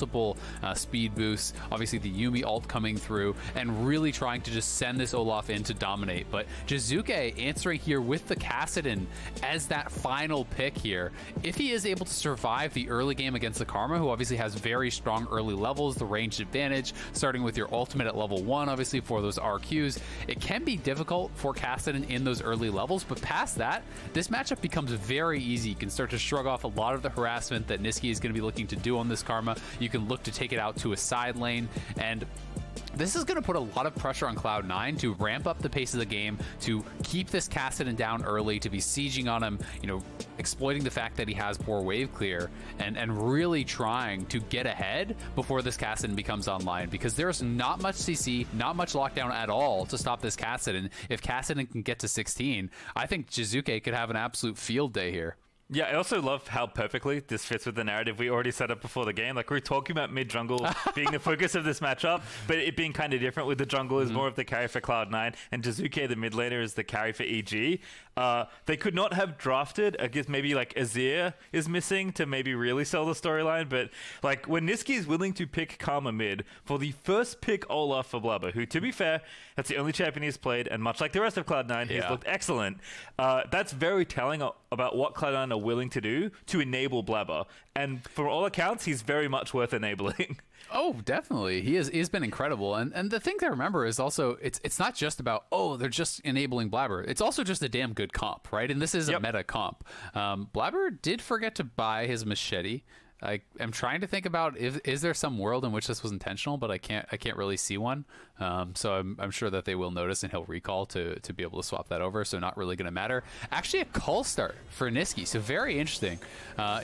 multiple speed boosts, obviously the Yuumi ult coming through, and really trying to just send this Olaf in to dominate. But Jiizuke answering here with the Kassadin as that final pick here. If he is able to survive the early game against the Karma, who obviously has very strong early levels, the ranged advantage, starting with your ultimate at level 1, obviously for those RQs, it can be difficult for Kassadin in those early levels, but past that, this matchup becomes very easy. You can start to shrug off a lot of the harassment that Nisqy is going to be looking to do on this Karma. You can look to take it out to a side lane, and this is going to put a lot of pressure on Cloud9 to ramp up the pace of the game, to keep this Kassadin down early, to be sieging on him, you know, exploiting the fact that he has poor wave clear, and really trying to get ahead before this Kassadin becomes online, because there's not much CC, not much lockdown at all to stop this Kassadin. If Kassadin can get to 16, I think Jiizuke could have an absolute field day here. Yeah, I also love how perfectly this fits with the narrative we already set up before the game. Like, we're talking about mid-jungle being the focus of this matchup, but it being kind of different with the jungle is more of the carry for Cloud9, and Jiizuke, the mid laner, is the carry for EG. They could not have drafted, I guess maybe like Azael is missing to maybe really sell the storyline, but like when Nisqy is willing to pick Karma mid for the first pick Olaf for Blaber, who, to be fair, that's the only champion he's played, and much like the rest of Cloud9, he's looked excellent. That's very telling about what Cloud9 are willing to do to enable Blaber, and for all accounts, he's very much worth enabling. Oh, definitely. He's been incredible. And the thing to remember is also, it's not just about, oh, they're just enabling Blaber. It's also just a damn good comp, right? And this is a meta comp. Blaber did forget to buy his machete. I am trying to think about, is there some world in which this was intentional, but I can't really see one. So I'm sure that they will notice and he'll recall to be able to swap that over. So not really going to matter. Actually, a call start for Nisqy. So very interesting.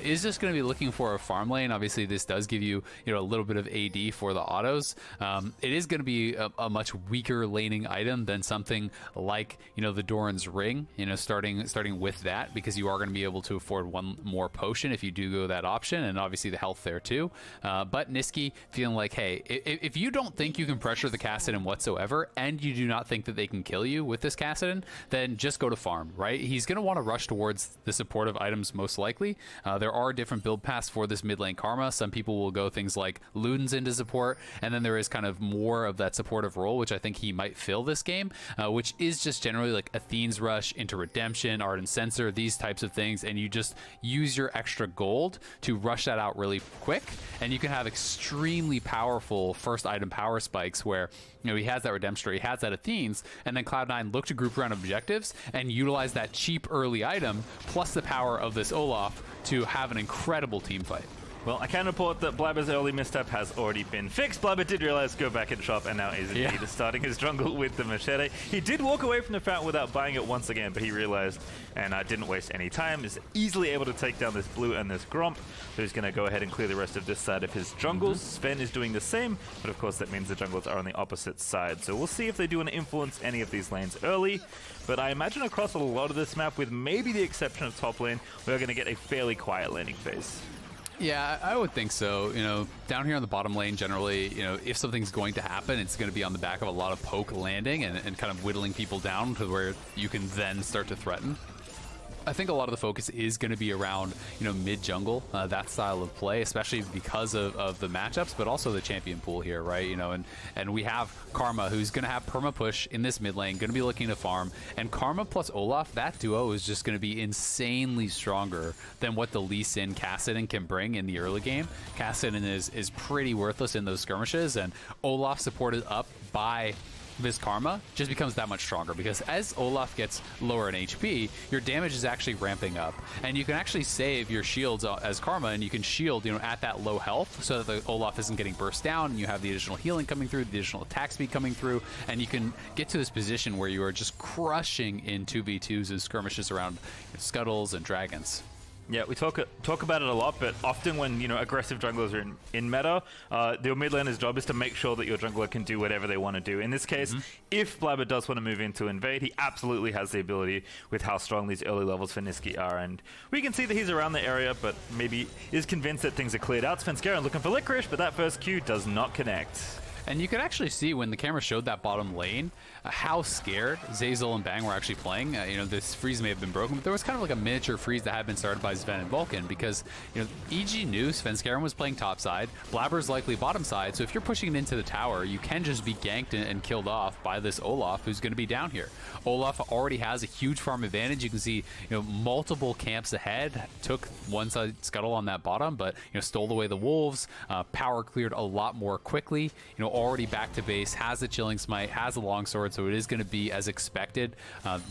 Is just going to be looking for a farm lane. Obviously, this does give you a little bit of AD for the autos. It is going to be a much weaker laning item than something like the Doran's ring. Starting with that, because you are going to be able to afford one more potion if you do go that option, and obviously the health there too. But Nisqy feeling like, hey, if you don't think you can pressure the Kassadin whatsoever, and you do not think that they can kill you with this Kassadin, then just go to farm, right? He's going to want to rush towards the supportive items most likely. There are different build paths for this mid lane Karma. Some people will go things like Ludens into support, and then there is kind of more of that supportive role, which I think he might fill this game, which is just generally like Athene's Rush into Redemption, Ardent Sensor, these types of things, and you just use your extra gold to rush that out really quick, and you can have extremely powerful first item power spikes where he has that Redemption, he has that Athene's, and then Cloud9 look to group around objectives and utilize that cheap early item plus the power of this Olaf to have an incredible team fight. Well, I can report that Blaber's early misstep has already been fixed. Blaber did realize go back and shop, and now is indeed starting his jungle with the machete. He did walk away from the fountain without buying it once again, but he realized and didn't waste any time. Is easily able to take down this blue and this Gromp, so he's going to go ahead and clear the rest of this side of his jungles. Zven is doing the same, but of course that means the jungles are on the opposite side. So we'll see if they do want to influence any of these lanes early, but I imagine across a lot of this map, with maybe the exception of top lane, we're going to get a fairly quiet laning phase. Yeah, I would think so. Down here on the bottom lane, generally, if something's going to happen, it's going to be on the back of a lot of poke landing and kind of whittling people down to where you can then start to threaten. I think a lot of the focus is going to be around, mid jungle, that style of play, especially because of the matchups, but also the champion pool here, right? And we have Karma, who's going to have perma push in this mid lane, going to be looking to farm, and Karma plus Olaf, that duo is just going to be insanely stronger than what the Lee Sin Kassadin can bring in the early game. Kassadin is pretty worthless in those skirmishes, and Olaf supported up by this Karma just becomes that much stronger, because as Olaf gets lower in HP, your damage is actually ramping up, and you can actually save your shields as Karma, and you can shield at that low health so that the Olaf isn't getting burst down, and you have the additional healing coming through, the additional attack speed coming through, and you can get to this position where you are just crushing in 2v2s and skirmishes around scuttles and dragons. Yeah, we talk about it a lot, but often when aggressive junglers are in meta, the mid laner's job is to make sure that your jungler can do whatever they want to do. In this case, if Blaber does want to move in to invade, he absolutely has the ability with how strong these early levels for Nisqy are, and we can see that he's around the area, but maybe is convinced that things are cleared out. Svenskeren looking for Licorice, but that first Q does not connect. And you could actually see when the camera showed that bottom lane how scared Zeyzal and Bang were actually playing. You know, this freeze may have been broken, but there was kind of like a miniature freeze that had been started by Zven and Vulcan because, you know, EG knew Svenskeren was playing top side, Blaber's likely bottom side, so if you're pushing it into the tower, you can just be ganked and killed off by this Olaf who's going to be down here. Olaf already has a huge farm advantage. You can see, you know, multiple camps ahead, took one side scuttle on that bottom, but, you know, stole away the wolves, power cleared a lot more quickly, you know, already back to base, has the chilling smite, has a longsword, so it is going to be as expected.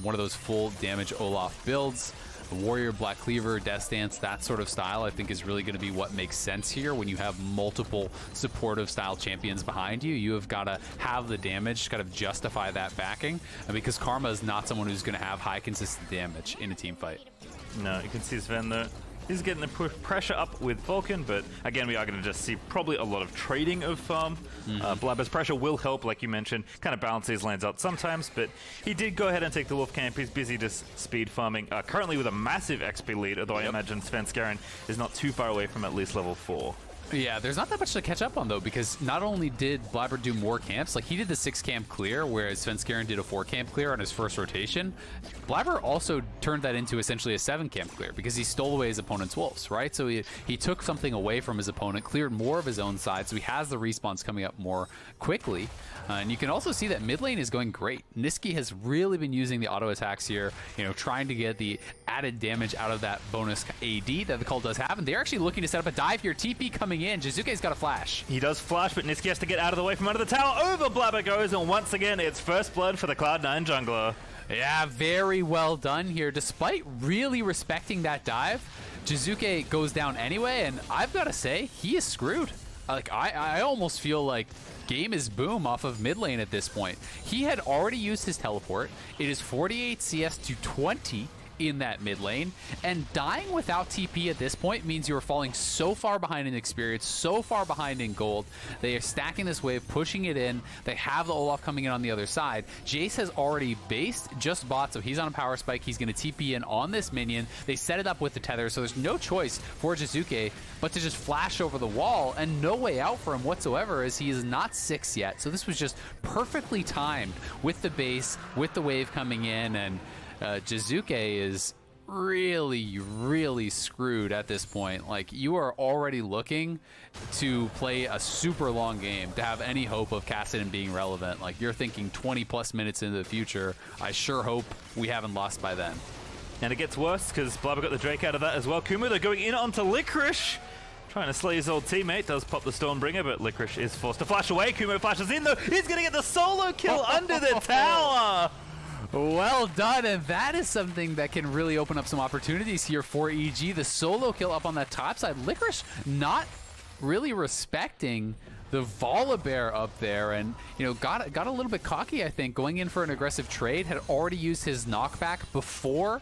One of those full damage Olaf builds. The Warrior, Black Cleaver, Death Dance, that sort of style, I think is really going to be what makes sense here. When you have multiple supportive style champions behind you, you have got to have the damage to kind of justify that backing, because Karma is not someone who's going to have high consistent damage in a team fight. No, you can see Zven though. He's getting the pressure up with Vulcan, but again, we are going to just see probably a lot of trading of farm. Blaber's pressure will help, like you mentioned, kind of balance these lanes out sometimes, but he did go ahead and take the Wolf camp. He's busy just speed farming, currently with a massive XP lead, although I imagine Svenskeren is not too far away from at least level 4. Yeah, there's not that much to catch up on, though, because not only did Blaber do more camps, like he did the 6 camp clear, whereas Svenskeren did a 4 camp clear on his first rotation. Blaber also turned that into essentially a 7 camp clear because he stole away his opponent's wolves, right? So he took something away from his opponent, cleared more of his own side, so he has the respawns coming up more quickly. And you can also see that mid lane is going great. Nisqy has really been using the auto attacks here, you know, trying to get the added damage out of that bonus AD that the call does have. And they're actually looking to set up a dive here. TP coming in. Jiizuke's got a flash. He does flash, but Nisqy has to get out of the way from under the tower. Over Blaber goes, and once again, it's first blood for the Cloud9 jungler. Yeah, very well done here. Despite really respecting that dive, Jiizuke goes down anyway, and I've got to say, he is screwed. Like, I almost feel like game is boom off of mid lane at this point. He had already used his teleport. It is 48 CS to 20 in that mid lane, and dying without TP at this point means you are falling so far behind in experience, so far behind in gold. They are stacking this wave, pushing it in. They have the Olaf coming in on the other side. Jayce has already based, just bought, so he's on a power spike. He's going to TP in on this minion. They set it up with the tether, so there's no choice for Jiizuke but to just flash over the wall, and no way out for him whatsoever as he is not 6 yet. So this was just perfectly timed with the base, with the wave coming in, and Jiizuke is really screwed at this point. Like, you are already looking to play a super long game to have any hope of Kassadin being relevant. Like, you're thinking 20+ minutes into the future. I sure hope we haven't lost by then. And it gets worse because Blaber got the Drake out of that as well. Kumo, they're going in onto Licorice, trying to slay his old teammate. Does pop the Stormbringer, but Licorice is forced to flash away. Kumo flashes in though. He's going to get the solo kill under the tower. Well done, and that is something that can really open up some opportunities here for EG. The solo kill up on that top side. Licorice not really respecting the Volibear up there, and, you know, got a little bit cocky, I think, going in for an aggressive trade. Had already used his knockback before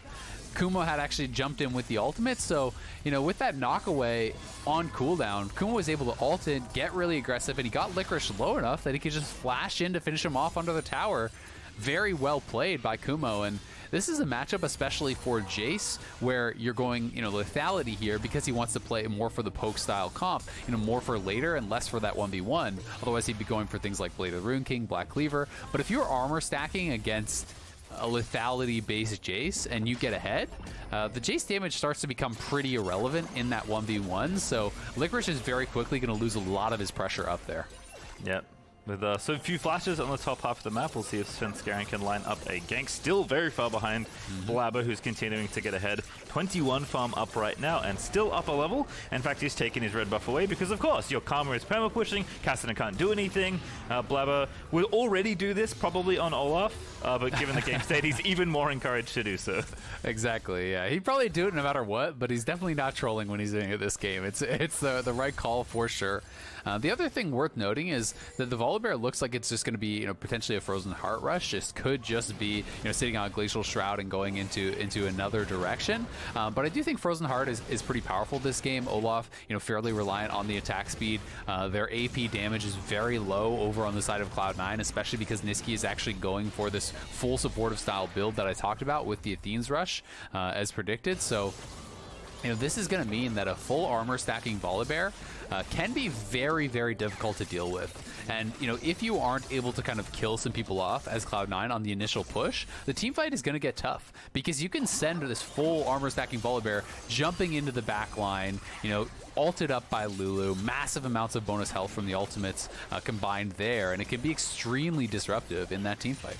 Kumo had actually jumped in with the ultimate. So, you know, with that knockaway on cooldown, Kumo was able to ult in, get really aggressive, and he got Licorice low enough that he could just flash in to finish him off under the tower. Very well played by Kumo, and this is a matchup especially for Jayce where you're going, you know, lethality here because he wants to play more for the poke style comp, you know, more for later and less for that 1v1. Otherwise he'd be going for things like Blade of the Rune King, Black Cleaver. But if you're armor stacking against a lethality based Jayce and you get ahead, the Jayce damage starts to become pretty irrelevant in that 1v1. So Licorice is very quickly going to lose a lot of his pressure up there. Yep. With so few flashes on the top half of the map, we'll see if Svenskeren can line up a gank. Still very far behind Blaber, who's continuing to get ahead. 21 farm up right now, and still up a level. In fact, he's taken his red buff away because, of course, your Karma is perma-pushing. Kassadin can't do anything. Blaber will already do this, probably on Olaf, but given the game state, he's even more encouraged to do so. Exactly, yeah. He'd probably do it no matter what, but he's definitely not trolling when he's doing it this game. It's the right call for sure. The other thing worth noting is that the Volibear looks like it's just going to be, you know, potentially a Frozen Heart Rush. Just could just be, you know, sitting on a Glacial Shroud and going into another direction. But I do think Frozen Heart is pretty powerful this game. Olaf, you know, fairly reliant on the attack speed. Their AP damage is very low over on the side of Cloud9, especially because Nisqy is actually going for this full supportive style build that I talked about with the Athene's Rush as predicted. So you know, this is going to mean that a full armor stacking Volibear can be very, very difficult to deal with. And, you know, if you aren't able to kind of kill some people off as Cloud9 on the initial push, the team fight is going to get tough because you can send this full armor stacking Volibear jumping into the back line, you know, ulted up by Lulu, massive amounts of bonus health from the ultimates combined there, and it can be extremely disruptive in that team fight.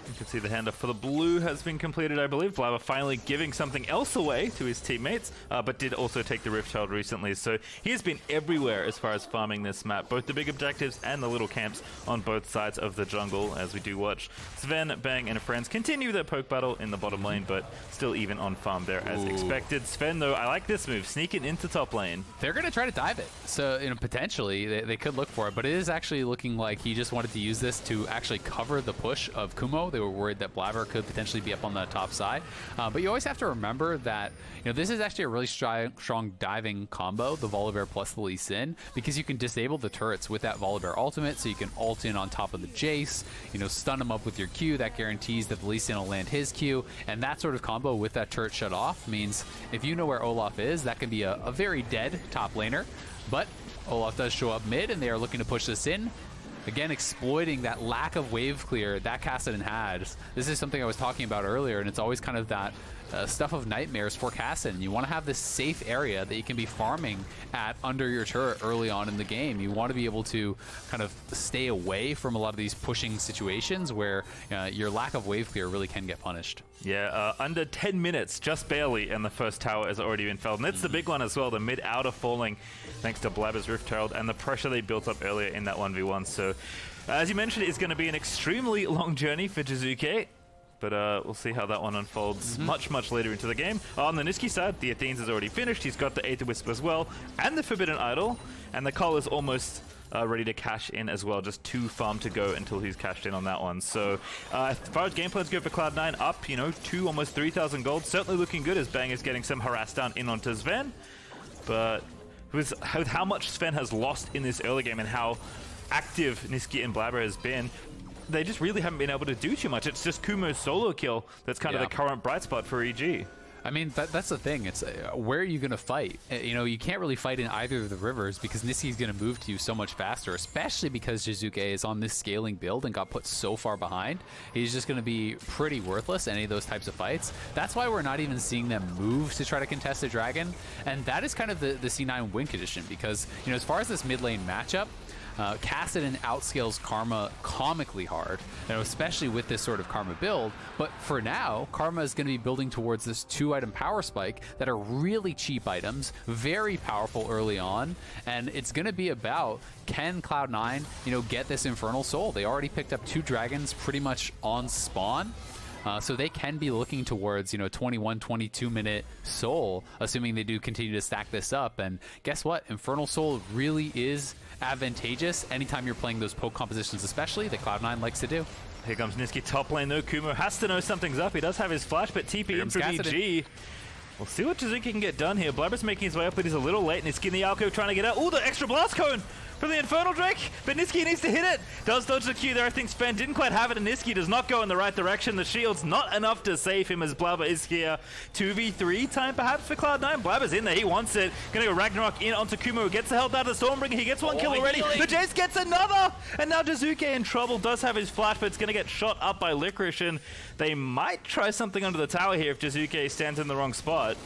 You can see the handoff for the blue has been completed, I believe. Blaber finally giving something else away to his teammates, but did also take the Rift Child recently. So he has been everywhere as far as farming this map, both the big objectives and the little camps on both sides of the jungle, as we do watch Zven, Bang, and friends continue their poke battle in the bottom lane, but still even on farm there as expected. Zven, though, I like this move, sneaking into top lane. They're going to try to dive it. So, you know, potentially they could look for it, but it is actually looking like he just wanted to use this to actually cover the push of Kumo. They were worried that Blaber could potentially be up on the top side. But you always have to remember that, you know, this is actually a really strong diving combo, the Volibear plus the Lee Sin, because you can disable the turrets with that Volibear ultimate, so you can ult in on top of the Jayce, you know, stun him up with your Q. That guarantees that the Lee Sin will land his Q, and that sort of combo with that turret shut off means if you know where Olaf is, that can be a very dead top laner. But Olaf does show up mid, and they are looking to push this in. Again, exploiting that lack of wave clear that Kassadin had. This is something I was talking about earlier, and it's always kind of that stuff of nightmares for Kassadin. You want to have this safe area that you can be farming at under your turret early on in the game. You want to be able to kind of stay away from a lot of these pushing situations where your lack of wave clear really can get punished. Yeah, under 10 minutes, just barely, and the first tower has already been felled. And it's the big one as well, the mid-outer falling, thanks to Blaber's Rift Herald and the pressure they built up earlier in that 1v1. So, as you mentioned, it's going to be an extremely long journey for Jiizuke. But we'll see how that one unfolds much later into the game. On the Nisqy side, the Athenes is already finished. He's got the Aether Wisp as well, and the Forbidden Idol. And the Cull is almost ready to cash in as well. Just 2 farm to go until he's cashed in on that one. So as far as game plans go for Cloud9, up, you know, almost 3,000 gold. Certainly looking good as Bang is getting some harass down in onto Zven. But with how much Zven has lost in this early game and how active Nisqy and Blaber has been, they just really haven't been able to do too much. It's just Kumo's solo kill that's kind of the current bright spot for EG. I mean, that's the thing. It's where are you going to fight? You know, you can't really fight in either of the rivers because Nisqy is going to move to you so much faster, especially because Jiizuke is on this scaling build and got put so far behind. He's just going to be pretty worthless in any of those types of fights. That's why we're not even seeing them move to try to contest a dragon. And that is kind of the C9 win condition because, you know, as far as this mid lane matchup, Kassadin outscales Karma comically hard, you know, especially with this sort of Karma build. But for now, Karma is going to be building towards this 2-item power spike that are really cheap items, very powerful early on, and it's going to be about, can Cloud9, you know, get this Infernal Soul? They already picked up 2 dragons pretty much on spawn. So they can be looking towards, you know, 21, 22-minute Soul, assuming they do continue to stack this up. And guess what? Infernal Soul really is advantageous anytime you're playing those poke compositions, especially that Cloud9 likes to do. Here comes Nisqy top lane though. Kumo has to know something's up. He does have his flash, but TP in from EG. We'll see what Jiizuke can get done here. Blaber's making his way up, but he's a little late. Nisqy in the Alco trying to get out. Oh, the extra blast cone from the Infernal Drake, but Nisqy needs to hit it. Does dodge the Q there. I think Zven didn't quite have it, and Nisqy does not go in the right direction. The shield's not enough to save him as Blaber is here. 2v3 time perhaps for Cloud9. Blaber's in there. He wants it. Gonna go Ragnarok in onto Kumo, who gets the health out of the Stormbringer. He gets one kill already. The Jayce gets another, and now Jiizuke in trouble. Does have his flash, but it's gonna get shot up by Licorice, and they might try something under the tower here if Jiizuke stands in the wrong spot.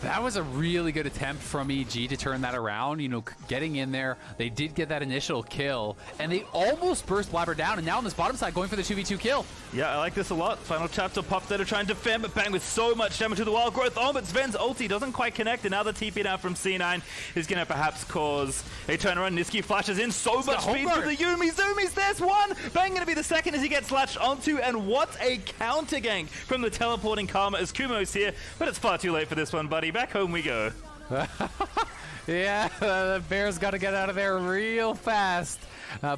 That was a really good attempt from EG to turn that around, you know, getting in there. They did get that initial kill, and they almost burst Blaber down, and now on this bottom side going for the 2v2 kill. Yeah, I like this a lot. Final chapter popped there to try and defend, but Bang with so much damage to the wild growth on, but Zven's ulti doesn't quite connect, and now the TP down from C9 is going to perhaps cause a turnaround. Nisqy flashes in, so much speed for the Yuumi. Zoomies, there's one! Bang going to be the second as he gets latched onto, and what a counter gank from the teleporting Karma as Kumo's here, but it's far too late for this one, buddy. Back home we go. Yeah, the Bears got to get out of there real fast.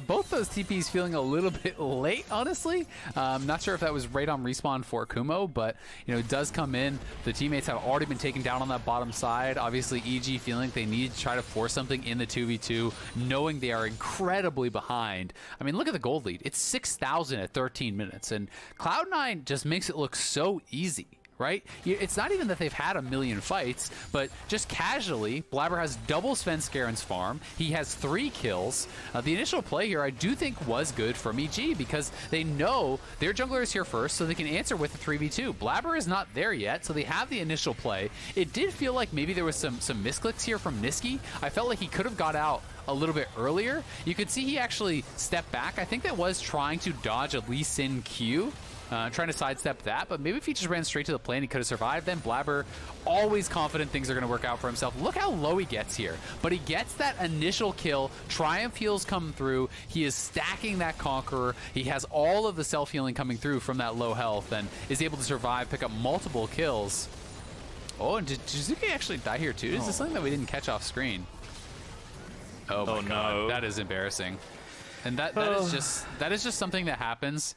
Both those TPs feeling a little bit late, honestly. Not sure if that was right on respawn for Kumo, but you know, it does come in. The teammates have already been taken down on that bottom side. Obviously, EG feeling they need to try to force something in the 2v2, knowing they are incredibly behind. I mean, look at the gold lead. It's 6,000 at 13 minutes, and Cloud9 just makes it look so easy. right? It's not even that they've had a million fights, but just casually, Blaber has double Svenskeren's farm. He has 3 kills. The initial play here, I do think, was good from EG because they know their jungler is here first, so they can answer with a 3v2. Blaber is not there yet, so they have the initial play. It did feel like maybe there was some misclicks here from Nisqy. I felt like he could have got out a little bit earlier. You could see he actually stepped back. I think that was trying to dodge a Lee Sin Q. Trying to sidestep that, but maybe if he just ran straight to the plane, he could have survived. Then Blaber, always confident things are going to work out for himself. Look how low he gets here, but he gets that initial kill. Triumph heals come through. He is stacking that Conqueror. He has all of the self-healing coming through from that low health and is able to survive, pick up multiple kills. Oh, and did Jiizuke actually die here too? Is this something that we didn't catch off screen? Oh my God, no. That is embarrassing. And that is just something that happens.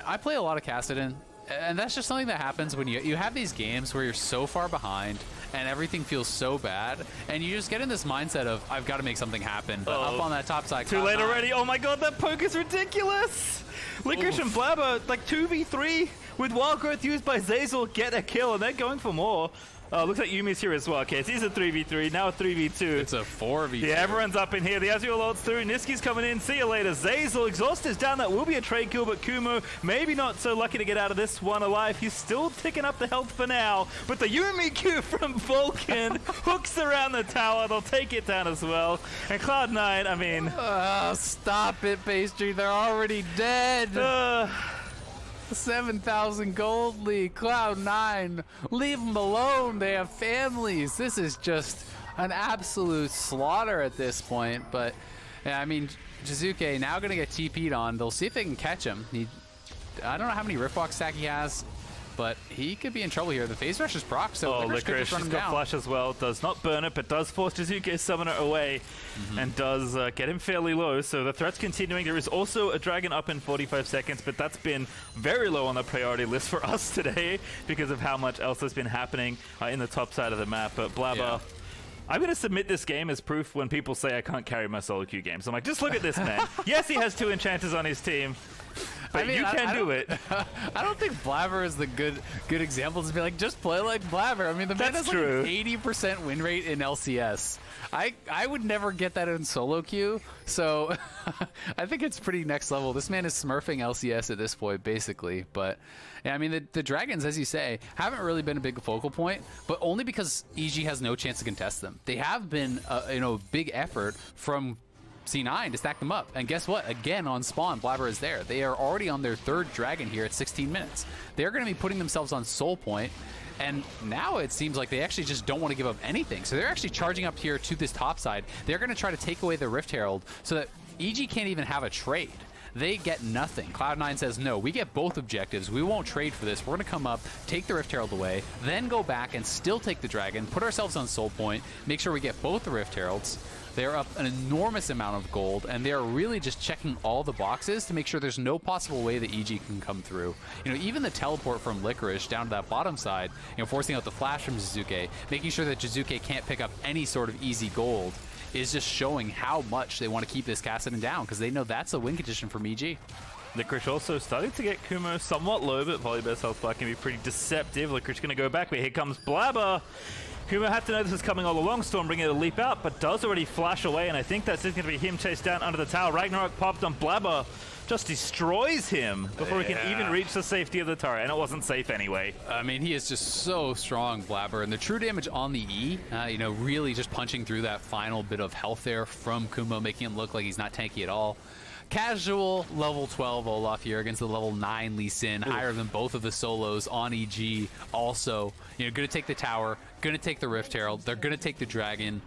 I play a lot of Kassadin, and that's just something that happens when you have these games where you're so far behind and everything feels so bad, and you just get in this mindset of, I've got to make something happen. But up on that top side, too late already. Oh my God, that poke is ridiculous. Licorice and Blaber, like 2v3 with Wild Growth used by Zeyzal, get a kill, and they're going for more. Looks like Yuumi's here as well. Okay, so he's a 3v3, now a 3v2. It's a 4v2. Yeah, everyone's up in here. The Ezreal ult's through. Nisqy's coming in. See you later. Zeyzal, Exhaust is down. That will be a trade kill, but Kumo maybe not so lucky to get out of this one alive. He's still ticking up the health for now, but the Yuumi Q from Vulcan hooks around the tower. They'll take it down as well. And Cloud9, I mean... stop it, Pastry. They're already dead. 7,000 gold lead, Cloud9, leave them alone, they have families. This is just an absolute slaughter at this point, but yeah, I mean, Jiizuke now gonna get TP'd on. They'll see if they can catch him. I don't know how many Riftwalk stack he has, but he could be in trouble here. The phase rush is proc, so Licorice has got flash as well. Does not burn it, but does force Jiizuke's summoner away and does get him fairly low. So the threat's continuing. There is also a dragon up in 45 seconds, but that's been very low on the priority list for us today because of how much else has been happening in the top side of the map. But Blaber, I'm going to submit this game as proof when people say I can't carry my solo queue games. I'm like, just look at this man. Yes, he has 2 enchanters on his team. But I mean, you can do it. I don't think Blaber is the good example to be like, just play like Blaber. I mean, the man has like an 80% win rate in LCS. I would never get that in solo queue, so I think it's pretty next level. This man is smurfing LCS at this point, basically. But yeah, I mean, the Dragons, as you say, haven't really been a big focal point, but only because EG has no chance to contest them. They have been, a big effort from C9 to stack them up. And guess what? Again, on spawn, Blaber is there. They are already on their 3rd dragon here at 16 minutes. They're going to be putting themselves on soul point. And now it seems like they actually just don't want to give up anything. So they're actually charging up here to this top side. They're going to try to take away the Rift Herald so that EG can't even have a trade. They get nothing. Cloud9 says, no, we get both objectives. We won't trade for this. We're going to come up, take the Rift Herald away, then go back and still take the dragon, put ourselves on soul point, make sure we get both the Rift Heralds. They're up an enormous amount of gold, and they're really just checking all the boxes to make sure there's no possible way that EG can come through. Even the teleport from Licorice down to that bottom side, forcing out the flash from Jiizuke, making sure that Jiizuke can't pick up any sort of easy gold, is just showing how much they want to keep this Kassadin down, because they know that's a win condition from EG. Licorice also starting to get Kumo somewhat low, but Volibear's health bar can be pretty deceptive. Licorice going to go back, but here comes Blaber. Kumo had to know this was coming all along. Storm bringing it a leap out, but does already flash away, and I think that's just going to be him chased down under the tower. Ragnarok popped on Blaber. Just destroys him before he can even reach the safety of the turret, and it wasn't safe anyway. I mean, he is just so strong, Blaber, and the true damage on the E, really just punching through that final bit of health there from Kumo, making him look like he's not tanky at all. Casual level 12 Olaf here against the level 9 Lee Sin, higher than both of the solos on EG. Also, going to take the tower, going to take the Rift Herald, they're going to take the dragon.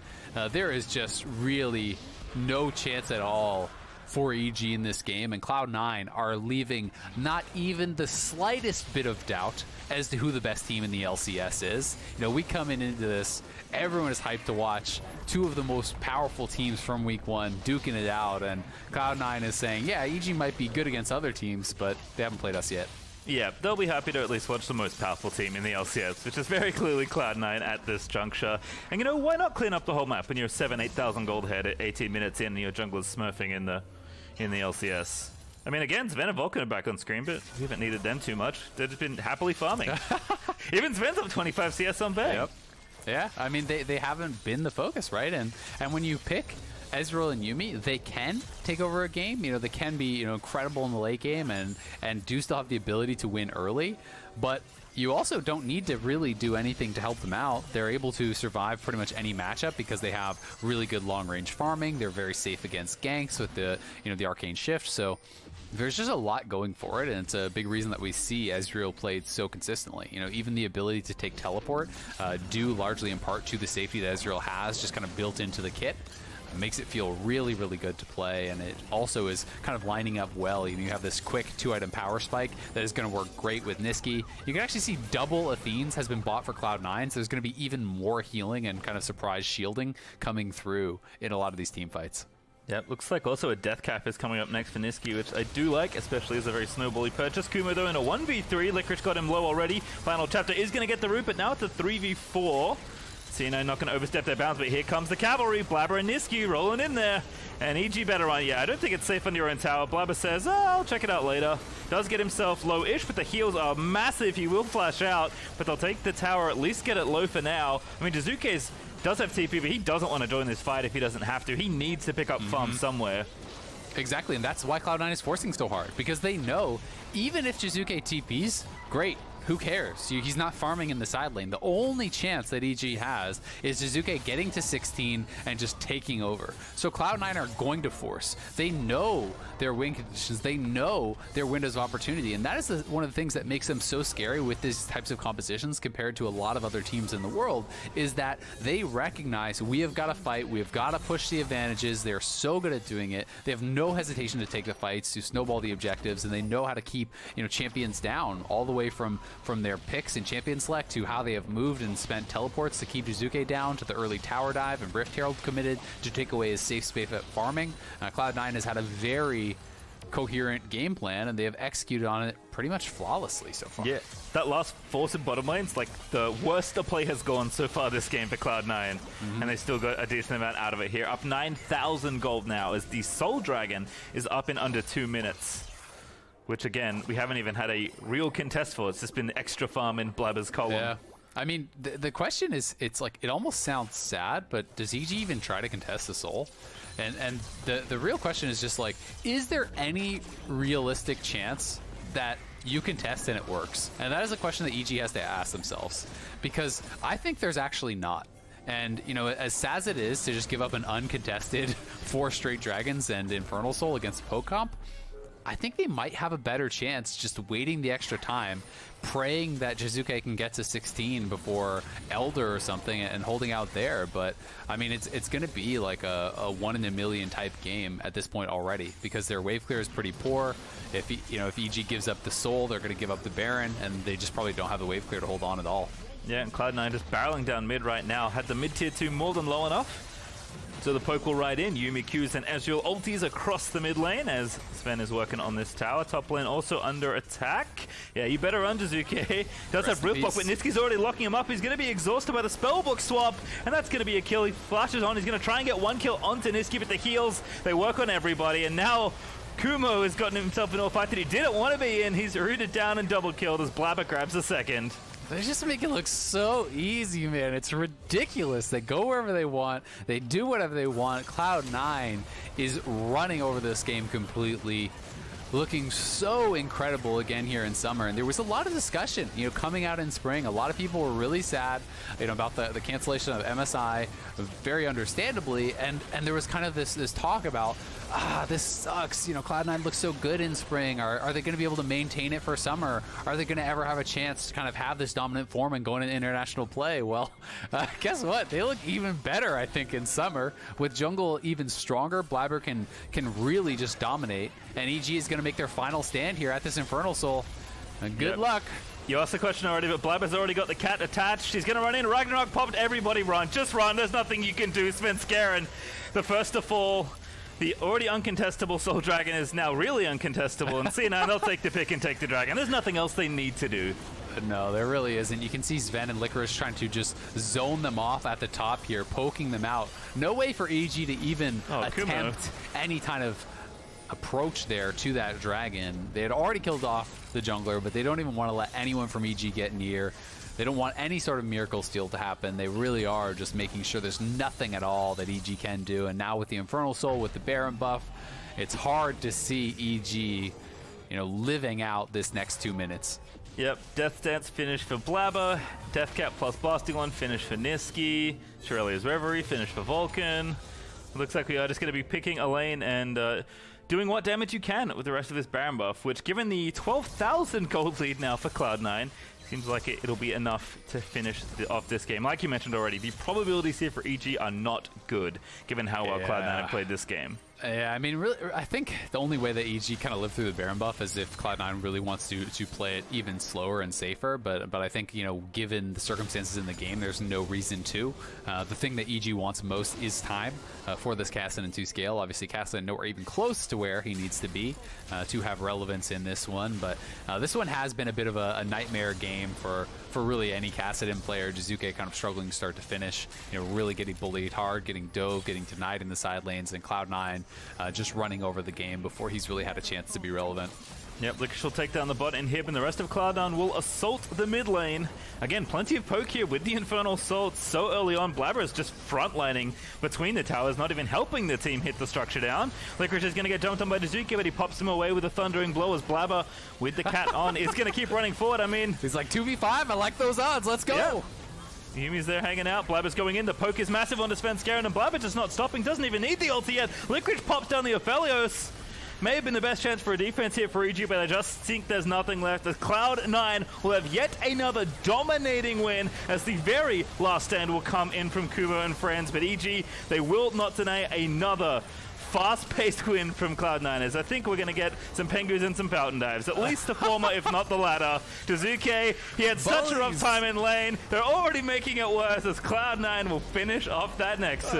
There is just really no chance at all for EG in this game, and Cloud9 are leaving not even the slightest bit of doubt as to who the best team in the LCS is. We come into this, everyone is hyped to watch 2 of the most powerful teams from week 1 duking it out, and Cloud9 is saying, yeah, EG might be good against other teams, but they haven't played us yet. Yeah, they'll be happy to at least watch the most powerful team in the LCS, which is very clearly Cloud9 at this juncture. And why not clean up the whole map when you're 8,000 gold ahead at 18 minutes in and your jungler's smurfing in the LCS? I mean, again, Zven and Vulcan are back on screen, but we haven't needed them too much. They've just been happily farming. Even Zven's up 25 CS on Bang. Yep. Yeah, I mean, they haven't been the focus, right? And when you pick Ezreal and Yuumi, they can take over a game. You know, they can be, you know, incredible in the late game and do still have the ability to win early. But you also don't need to really do anything to help them out. They're able to survive pretty much any matchup because they have really good long-range farming. They're very safe against ganks with the, you know, the arcane shift. So there's just a lot going for it, and it's a big reason that we see Ezreal played so consistently. You know, even the ability to take teleport, due largely in part to the safety that Ezreal has, just kind of built into the kit. It makes it feel really, really good to play, and it also is kind of lining up well. You know, you have this quick 2-item power spike that is going to work great with Nisqy. You can actually see double Athenes has been bought for Cloud9, so there's going to be even more healing and kind of surprise shielding coming through in a lot of these team fights. Yeah, looks like also a death cap is coming up next for Nisqy, which I do like, especially as a very snowbally purchase. Kumo, though, in a 1v3. Licorice got him low already. Final chapter is going to get the root, but now it's a 3v4. C9 not going to overstep their bounds, but here comes the cavalry. Blaber and Nisqy rolling in there. And EG better run. Yeah, I don't think it's safe on your own tower. Blaber says, oh, I'll check it out later. Does get himself low-ish, but the heals are massive. He will flash out, but they'll take the tower, at least get it low for now. I mean, Jiizuke does have TP, but he doesn't want to join this fight if he doesn't have to. He needs to pick up farm somewhere. Exactly, and that's why Cloud9 is forcing so hard, because they know even if Jiizuke TPs, great. Who cares? He's not farming in the side lane. The only chance that EG has is Jiizuke getting to 16 and just taking over. So Cloud9 are going to force. They know their win conditions. They know their windows of opportunity. And that is one of the things that makes them so scary with these types of compositions compared to a lot of other teams in the world, is that they recognize we have got to fight. We have got to push the advantages. They're so good at doing it. They have no hesitation to take the fights, to snowball the objectives, and they know how to keep, you know, champions down all the way from their picks in champion select to how they have moved and spent teleports to keep Jiizuke down, to the early tower dive and Rift Herald committed to take away his safe space at farming. Cloud9 has had a very coherent game plan, and they have executed on it pretty much flawlessly so far. Yeah, that last force in bottom lane's like the worst the play has gone so far this game for Cloud9, and they still got a decent amount out of it here. Up 9,000 gold now as the Soul Dragon is up in under 2 minutes. Which, again, we haven't even had a real contest for. It's just been extra farm in Blaber's column. Yeah. I mean, the question is, it's like, it almost sounds sad, but does EG even try to contest the Soul? And the real question is just like, is there any realistic chance that you contest and it works? And that is a question that EG has to ask themselves. Because I think there's actually not. And, you know, as sad as it is to just give up an uncontested 4 straight Dragons and Infernal Soul against Poke Comp, I think they might have a better chance just waiting the extra time, praying that Jiizuke can get to 16 before Elder or something and holding out there. But I mean, it's going to be like a 1 in a million type game at this point already, because their wave clear is pretty poor. If if EG gives up the Soul, they're going to give up the Baron, and they just probably don't have the wave clear to hold on at all. Yeah, and Cloud9 just barreling down mid right now. Had the mid tier 2 more than low enough. So the poke will ride in. Yuumi, Qs, and Ezreal ultis across the mid lane as Zven is working on this tower. Top lane also under attack. Yeah, you better run, Jiizuke. Does have Rift Block, but Nisqy's already locking him up. He's going to be exhausted by the spellbook swap, and that's going to be a kill. He flashes on. He's going to try and get 1 kill onto Nisqy, but the heals, they work on everybody, and now Kumo has gotten himself into a fight that he didn't want to be in. He's rooted down and double killed as Blaber grabs a second. They just make it look so easy, man. It's ridiculous. They go wherever they want. They do whatever they want. Cloud9 is running over this game completely, looking so incredible again here in summer. And there was a lot of discussion, you know, coming out in spring. A lot of people were really sad, you know, about the cancellation of MSI, very understandably. And there was kind of this talk about, this sucks. You know, Cloud9 looks so good in spring. Are they going to be able to maintain it for summer? Are they going to ever have a chance to kind of have this dominant form and go into international play? Well, guess what? They look even better, I think, in summer. With jungle even stronger, Blaber can really just dominate. And EG is going to make their final stand here at this Infernal Soul. And good luck. You asked the question already, but Blaber's already got the cat attached. He's going to run in. Ragnarok popped. Everybody run. Just run. There's nothing you can do. Svenskeren, the first to fall. The already uncontestable Soul Dragon is now really uncontestable. And C9, they'll take the pick and take the Dragon. There's nothing else they need to do. No, there really isn't. You can see Zven and Licorice trying to just zone them off at the top here, poking them out. No way for EG to even attempt any kind of approach there to that dragon. They had already killed off the jungler, but they don't even want to let anyone from EG get near. They don't want any sort of miracle steal to happen. They really are just making sure there's nothing at all that EG can do. And now with the Infernal Soul, with the Baron buff, it's hard to see EG, living out this next 2 minutes. Yep, Death Dance finish for Blaber, Deathcap plus Bastion finish for Nisqy, Shirelia's Reverie finish for Vulcan. It looks like we are just going to be picking a lane and doing what damage you can with the rest of this Baron buff, which given the 12,000 gold lead now for Cloud9, seems like it'll be enough to finish off this game. Like you mentioned already, the probabilities here for EG are not good, given how well Cloud9 have played this game. Yeah, I mean, really, I think the only way that EG kind of lived through the Baron buff is if Cloud9 really wants to play it even slower and safer. But I think, given the circumstances in the game, there's no reason to. The thing that EG wants most is time for this Kassadin 2 scale. Obviously, Kassadin nowhere even close to where he needs to be to have relevance in this one. But this one has been a bit of a nightmare game for really any Kassadin player. Jiizuke kind of struggling start to finish, really getting bullied hard, getting dove, getting denied in the side lanes, and Cloud9 just running over the game before he's really had a chance to be relevant. Yep, Licorice will take down the bot inhib, and the rest of Cloud9 will assault the mid lane. Again, plenty of poke here with the Infernal Assault so early on. Blaber is just frontlining between the towers, not even helping the team hit the structure down. Licorice is going to get dumped on by Jiizuke, but he pops him away with a Thundering Blow as Blaber, with the cat on, is going to keep running forward. I mean, he's like 2v5. I like those odds. Let's go. Yeah. Yuumi's there hanging out. Blaber's going in. The poke is massive onto Svenskeren, and Blaber just not stopping. Doesn't even need the ulti yet. Licorice pops down the Aphelios. May have been the best chance for a defense here for EG, but I just think there's nothing left. As Cloud9 will have yet another dominating win, as the very last stand will come in from Kumo and friends. But EG, they will not deny another fast-paced win from Cloud9ers. I think we're going to get some Pengus and some Fountain Dives. At least the former, if not the latter. Jiizuke, he had such a rough time in lane. They're already making it worse as Cloud9 will finish off that Nexus.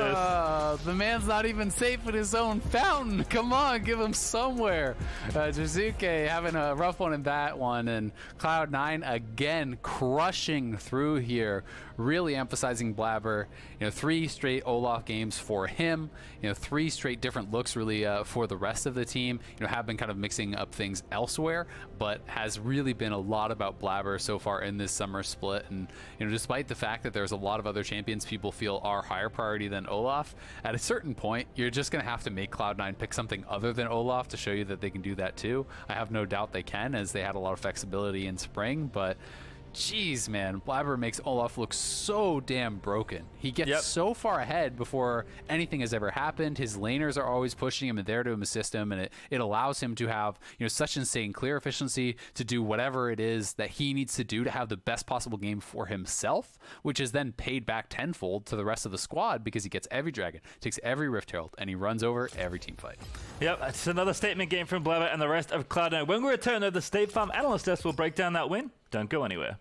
The man's not even safe in his own fountain. Come on, give him somewhere. Jiizuke having a rough one in that one, and Cloud9 again crushing through here, really emphasizing Blaber. 3 straight Olaf games for him. 3 straight different looks really for the rest of the team. Have been kind of mixing up things elsewhere, but has really been a lot about Blaber so far in this summer split. And despite the fact that there's a lot of other champions people feel are higher priority than Olaf, at a certain point you're just gonna have to make Cloud9 pick something other than Olaf to show you that they can do that too. I have no doubt they can, as they had a lot of flexibility in spring, but jeez, man, Blaber makes Olaf look so damn broken. He gets so far ahead before anything has ever happened. His laners are always pushing him and there to assist him, and it allows him to have such insane clear efficiency to do whatever it is that he needs to do to have the best possible game for himself, which is then paid back tenfold to the rest of the squad because he gets every dragon, takes every Rift Herald, and he runs over every team fight. Yep, it's another statement game from Blaber and the rest of Cloud9. When we return, though, the State Farm Analyst Desk will break down that win. Don't go anywhere.